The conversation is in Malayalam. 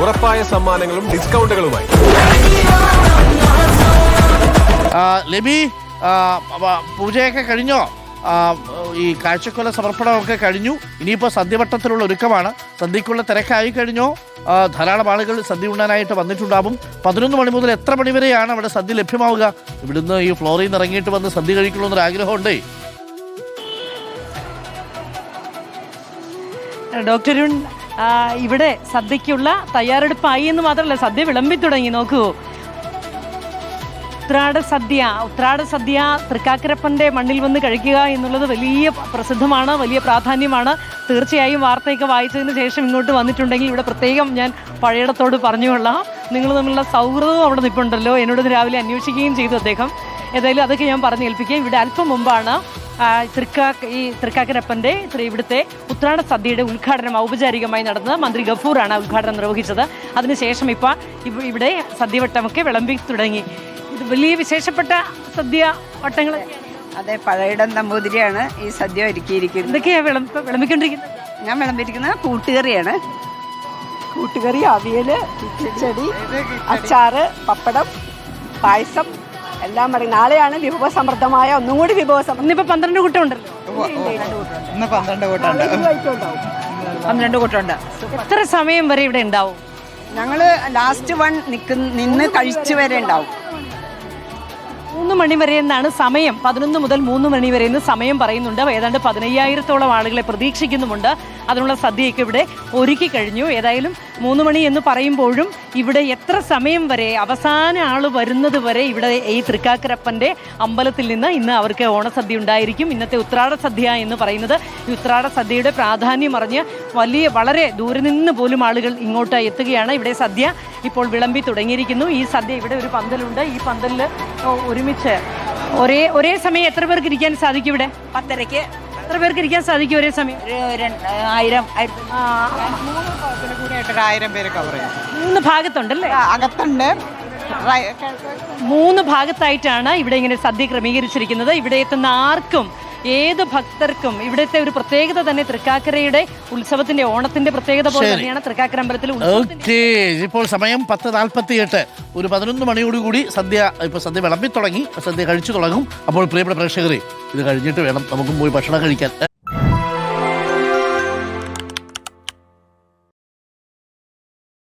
ഉറപ്പായ സമ്മാനങ്ങളും ഡിസ്കൗണ്ടുകളുമായി ലബി, പൂജയൊക്കെ കഴിഞ്ഞോ? ഈ കാഴ്ചക്കൊല സമർപ്പണമൊക്കെ കഴിഞ്ഞു. ഇനിയിപ്പോൾ സദ്യവട്ടത്തിലുള്ള ഒരുക്കമാണ്. സദ്യക്കുള്ള തിരക്കായി കഴിഞ്ഞോ? ധാരാളം ആളുകൾ സദ്യ ഉണ്ണാനായിട്ട് വന്നിട്ടുണ്ടാവും. 11 മണി മുതൽ എത്ര മണി വരെയാണ് അവിടെ സദ്യ ലഭ്യമാവുക? ഇവിടുന്ന് ഈ ഫ്ലോറിൽ നിന്ന് ഇറങ്ങിയിട്ട് വന്ന് സദ്യ കഴിക്കണമെന്നൊരു ആഗ്രഹമുണ്ടേ. ഡോക്ടർ അരുൺ, ഇവിടെ സദ്യക്കുള്ള തയ്യാറെടുപ്പായി എന്ന് മാത്രമല്ല, സദ്യ വിളമ്പി തുടങ്ങി. നോക്കൂ, ഉത്രാട സദ്യ തൃക്കാക്കരപ്പൻ്റെ മണ്ണിൽ വന്ന് കഴിക്കുക എന്നുള്ളത് വലിയ പ്രസിദ്ധമാണ്, വലിയ പ്രാധാന്യമാണ്. തീർച്ചയായും വാർത്തയൊക്കെ വായിച്ചതിന് ശേഷം ഇങ്ങോട്ട് വന്നിട്ടുണ്ടെങ്കിൽ ഇവിടെ പ്രത്യേകം ഞാൻ പഴയടത്തോട് പറഞ്ഞുകൊള്ളാം, നിങ്ങൾ തമ്മിലുള്ള സൗഹൃദവും അവിടെ നിൽപ്പുണ്ടല്ലോ. എന്നോട് രാവിലെ അന്വേഷിക്കുകയും ചെയ്തു അദ്ദേഹം. ഏതായാലും അതൊക്കെ ഞാൻ പറഞ്ഞേൽപ്പിക്കുകയും ഇവിടെ അല്പം മുമ്പാണ് ഈ തൃക്കാക്കരപ്പൻ്റെ ഇവിടുത്തെ ഉത്രാട സദ്യയുടെ ഉദ്ഘാടനം ഔപചാരികമായി നടന്നത്. മന്ത്രി ഗഫൂറാണ് ഉദ്ഘാടനം നിർവഹിച്ചത്. അതിനുശേഷം ഇവിടെ സദ്യവട്ടമൊക്കെ വിളമ്പി തുടങ്ങി. ഇത് വലിയ വിശേഷപ്പെട്ട സദ്യ വട്ടങ്ങൾ. അതെ, പഴയിടം നമ്പൂതിരിയാണ് ഈ സദ്യ ഒരുക്കിയിരിക്കുന്നത്. എന്തൊക്കെയാണ് വിളമ്പിക്കൊണ്ടിരിക്കുന്നത്? ഞാൻ വിളമ്പിരിക്കുന്നത് കൂട്ടുകറിയാണ്. കൂട്ടുകറി, അവിയല്, കിച്ചടി, അച്ചാറ്, പപ്പടം, പായസം എല്ലാം പറയും. നാളെയാണ് വിഭവസമൃദ്ധമായ ഒന്നും കൂടി ഇന്നിപ്പോ 12 കൂട്ടം ഉണ്ടല്ലോ. 12 കൂട്ടമുണ്ട്. എത്ര സമയം വരെ ഇവിടെ ഉണ്ടാവും? ഞങ്ങള് ലാസ്റ്റ് വൺ നിന്ന് കഴിച്ചു വരെ ഉണ്ടാവും. 3 മണി വരെ എന്നാണ് സമയം. 11 മുതൽ 3 മണി വരെ എന്ന് സമയം പറയുന്നുണ്ട്. ഏതാണ്ട് 15,000-ഓളം ആളുകളെ പ്രതീക്ഷിക്കുന്നുമുണ്ട്. അതിനുള്ള സദ്യയൊക്കെ ഇവിടെ ഒരുക്കി കഴിഞ്ഞു. ഏതായാലും 3 മണി എന്ന് പറയുമ്പോഴും ഇവിടെ എത്ര സമയം വരെ, അവസാന ആൾ വരുന്നത് വരെ ഇവിടെ ഈ തൃക്കാക്കരപ്പൻ്റെ അമ്പലത്തിൽ നിന്ന് ഇന്ന് അവർക്ക് ഓണസദ്യ ഉണ്ടായിരിക്കും. ഇന്നത്തെ ഉത്രാട സദ്യ എന്ന് പറയുന്നത് ഈ ഉത്രാട സദ്യയുടെ പ്രാധാന്യം അറിഞ്ഞ് വളരെ ദൂരെ നിന്ന് പോലും ആളുകൾ ഇങ്ങോട്ട് എത്തുകയാണ്. ഇവിടെ സദ്യ ഇപ്പോൾ വിളമ്പി തുടങ്ങിയിരിക്കുന്നു. ഈ സദ്യ, ഇവിടെ ഒരു പന്തലുണ്ട്. ഈ പന്തലിൽ ഒരുമിച്ച് ഒരേ സമയം എത്ര പേർക്ക് ഇരിക്കാൻ സാധിക്കും? ഇവിടെ 10:30-ക്ക് എത്ര പേർക്ക് ഇരിക്കാൻ സാധിക്കും ഒരേ സമയം? 1000 പേര് കവർ ചെയ്യും. 3 ഭാഗത്തുണ്ടല്ലേ? അകത്തുണ്ട്. 3 ഭാഗത്തായിട്ടാണ് ഇവിടെ ഇങ്ങനെ സദ്യ ക്രമീകരിച്ചിരിക്കുന്നത്. ഇവിടെ എത്തുന്ന ആർക്കും, ഏത് ഭക്തർക്കും ഇവിടുത്തെ ഒരു പ്രത്യേകത തന്നെ തൃക്കാക്കരയുടെ ഉത്സവത്തിന്റെ, ഓണത്തിന്റെ പ്രത്യേകത പോലെ തന്നെയാണ് തൃക്കാക്കര അമ്പലത്തിൽ. ഇപ്പോൾ സമയം 10:48. ഒരു 11 മണിയോടുകൂടി സദ്യ വിളമ്പി തുടങ്ങി, സദ്യ കഴിച്ചു തുടങ്ങും. അപ്പോൾ പ്രിയപ്പെട്ട പ്രേക്ഷകരെ, ഇത് കഴിഞ്ഞിട്ട് വേണം നമുക്കും പോയി ഭക്ഷണം കഴിക്കാൻ.